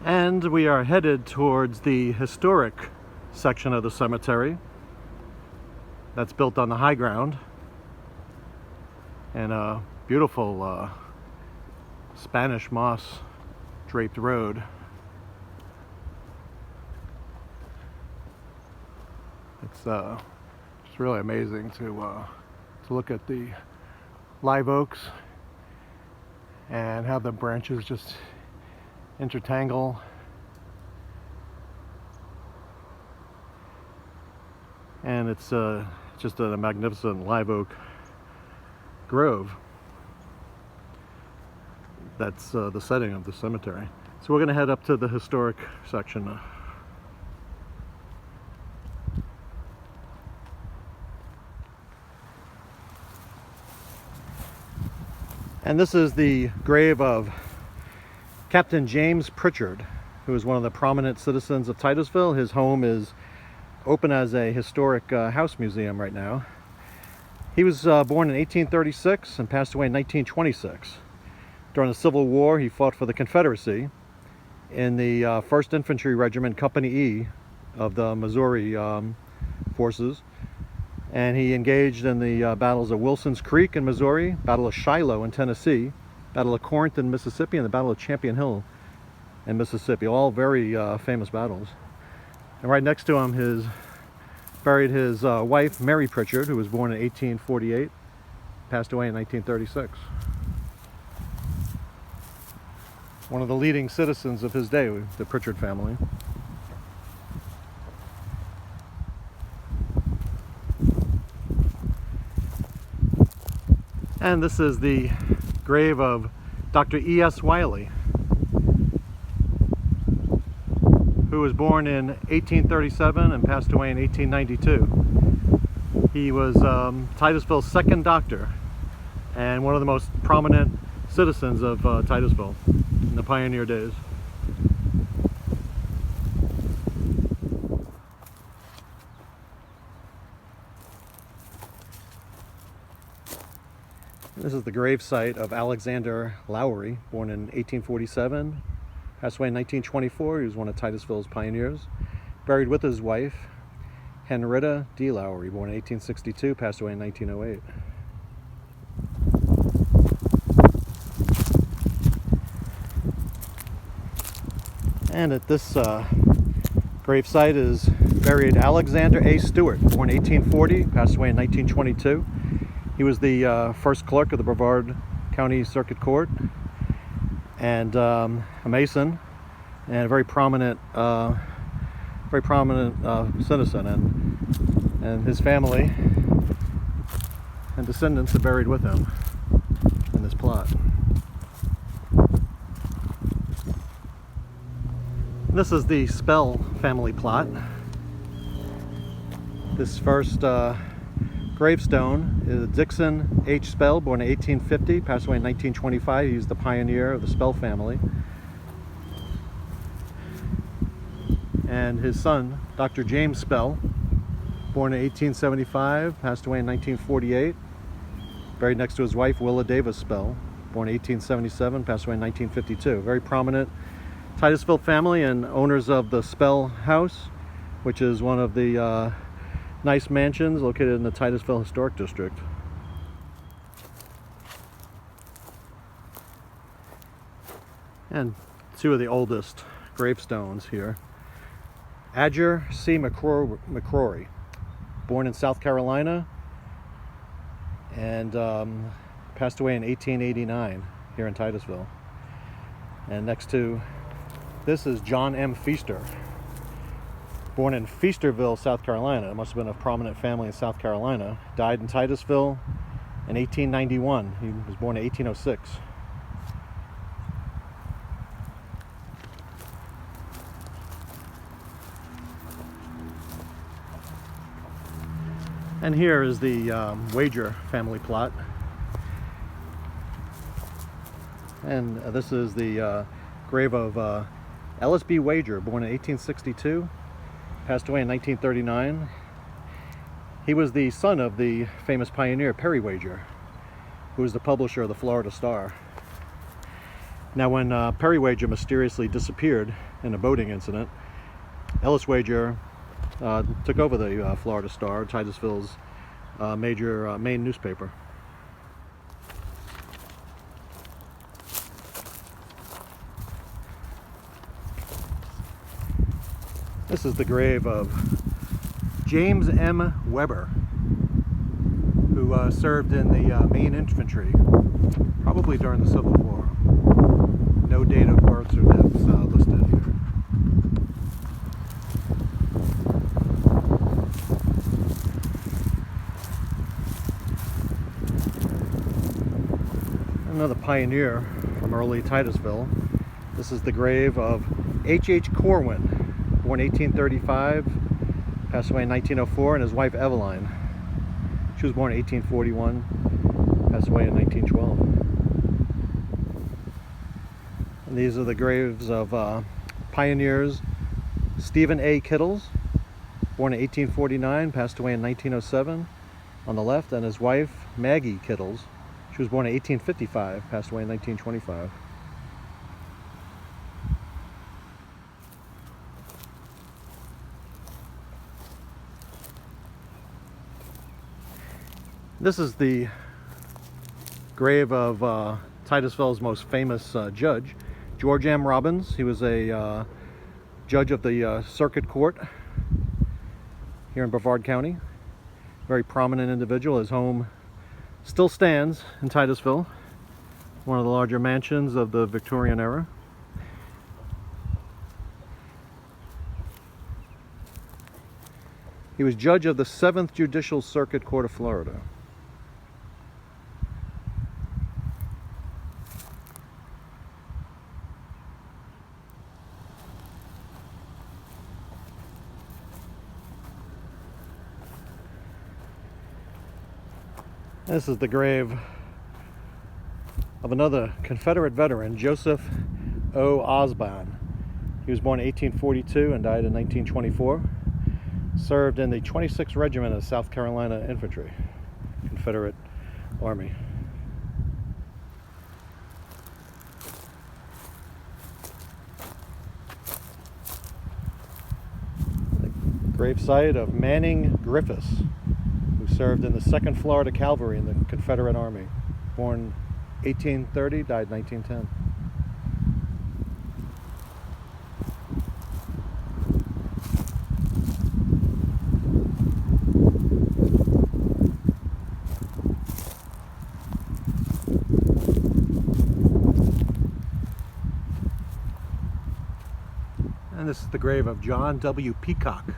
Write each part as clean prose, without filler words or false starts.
And we are headed towards the historic section of the cemetery that's built on the high ground and a beautiful Spanish moss draped road. It's really amazing to look at the live oaks and have the branches just intertangle. And it's just a magnificent live oak grove. That's the setting of the cemetery. So we're going to head up to the historic section. And this is the grave of Captain James Pritchard, who is one of the prominent citizens of Titusville. His home is open as a historic house museum right now. He was born in 1836 and passed away in 1926. During the Civil War, he fought for the Confederacy in the 1st Infantry Regiment, Company E of the Missouri forces. And he engaged in the battles of Wilson's Creek in Missouri, Battle of Shiloh in Tennessee, Battle of Corinth in Mississippi, and the Battle of Champion Hill in Mississippi. All very famous battles. And right next to him, buried his wife, Mary Pritchard, who was born in 1848, passed away in 1936. One of the leading citizens of his day, the Pritchard family. And this is the grave of Dr. E S Wiley, who was born in 1837 and passed away in 1892. He was Titusville's second doctor and one of the most prominent citizens of Titusville in the pioneer days. This is the grave site of Alexander Lowery, born in 1847, passed away in 1924. He was one of Titusville's pioneers. Buried with his wife, Henrietta D. Lowery, born in 1862, passed away in 1908. And at this grave site is buried Alexander A. Stewart, born in 1840, passed away in 1922. He was the first clerk of the Brevard County Circuit Court and a Mason and a very prominent citizen, and his family and descendants are buried with him in this plot. This is the Spell family plot. This first gravestone is Dixon H. Spell, born in 1850, passed away in 1925. He's the pioneer of the Spell family. And his son, Dr. James Spell, born in 1875, passed away in 1948. Buried next to his wife, Willa Davis Spell, born in 1877, passed away in 1952. Very prominent Titusville family and owners of the Spell House, which is one of the nice mansions located in the Titusville Historic District. And two of the oldest gravestones here. Edgar C McCrory, born in South Carolina and passed away in 1889 here in Titusville. And next to this is John M. Feaster, born in Feasterville, South Carolina. It must have been a prominent family in South Carolina. Died in Titusville in 1891. He was born in 1806. And here is the Wager family plot. And this is the grave of LSB Wager, born in 1862, passed away in 1939. He was the son of the famous pioneer Perry Wager, who was the publisher of the Florida Star. Now, when Perry Wager mysteriously disappeared in a boating incident, LSB Wager took over the Florida Star, Titusville's major main newspaper. This is the grave of James M. Weber, who served in the Maine Infantry, probably during the Civil War. No date of births or deaths listed here. Another pioneer from early Titusville. This is the grave of H Corwin, born 1835, passed away in 1904, and his wife Eveline. She was born in 1841, passed away in 1912. And these are the graves of pioneers Stephen A. Kittles, born in 1849, passed away in 1907, on the left, and his wife Maggie Kittles. She was born in 1855, passed away in 1925. This is the grave of Titusville's most famous judge, George M. Robbins. He was a judge of the circuit court here in Brevard County. Very prominent individual. His home still stands in Titusville, one of the larger mansions of the Victorian era. He was judge of the 7th Judicial Circuit Court of Florida. This is the grave of another Confederate veteran, Joseph O Osban. He was born in 1842 and died in 1924. Served in the 26th Regiment of South Carolina Infantry, Confederate Army. The gravesite of Manning Griffiths, who served in the 2nd Florida Cavalry in the Confederate Army. Born 1830, died 1910. And this is the grave of John W. Peacock.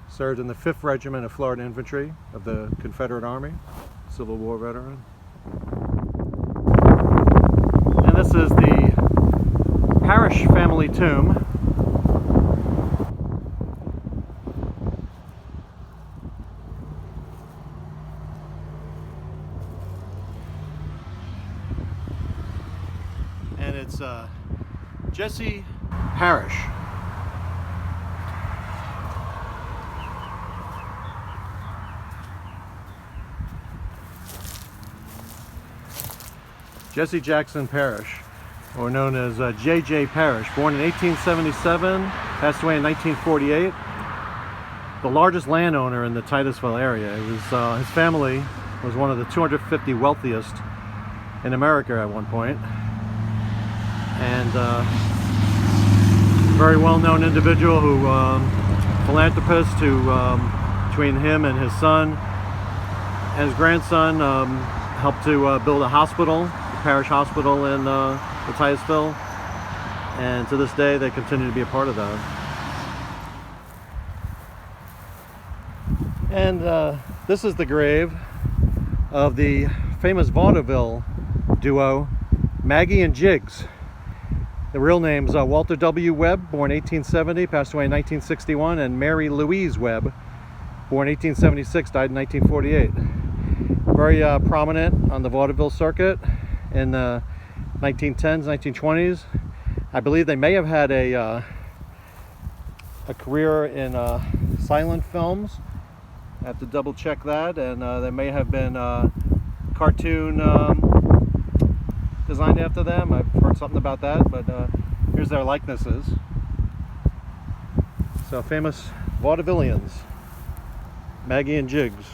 Served in the 5th Regiment of Florida Infantry of the Confederate Army, Civil War veteran. And this is the Parish family tomb. And it's Jesse Parish. Jesse Jackson Parish, or known as J.J. Parish, born in 1877, passed away in 1948. The largest landowner in the Titusville area. It was, his family was one of the 250 wealthiest in America at one point. And very well-known individual who, philanthropist who, between him and his son and his grandson, helped to build a hospital, the Parish Hospital in the Titusville, and to this day they continue to be a part of that. And this is the grave of the famous vaudeville duo Maggie and Jiggs. The real name's Walter W. Webb, born 1870, passed away in 1961, and Mary Louise Webb, born 1876, died in 1948. Very prominent on the vaudeville circuit in the 1910s, 1920s. I believe they may have had a career in silent films. I have to double check that, and they may have been cartoon designed after them. I've heard remembered something about that, but here's their likenesses. So famous vaudevillians, Maggie and Jiggs.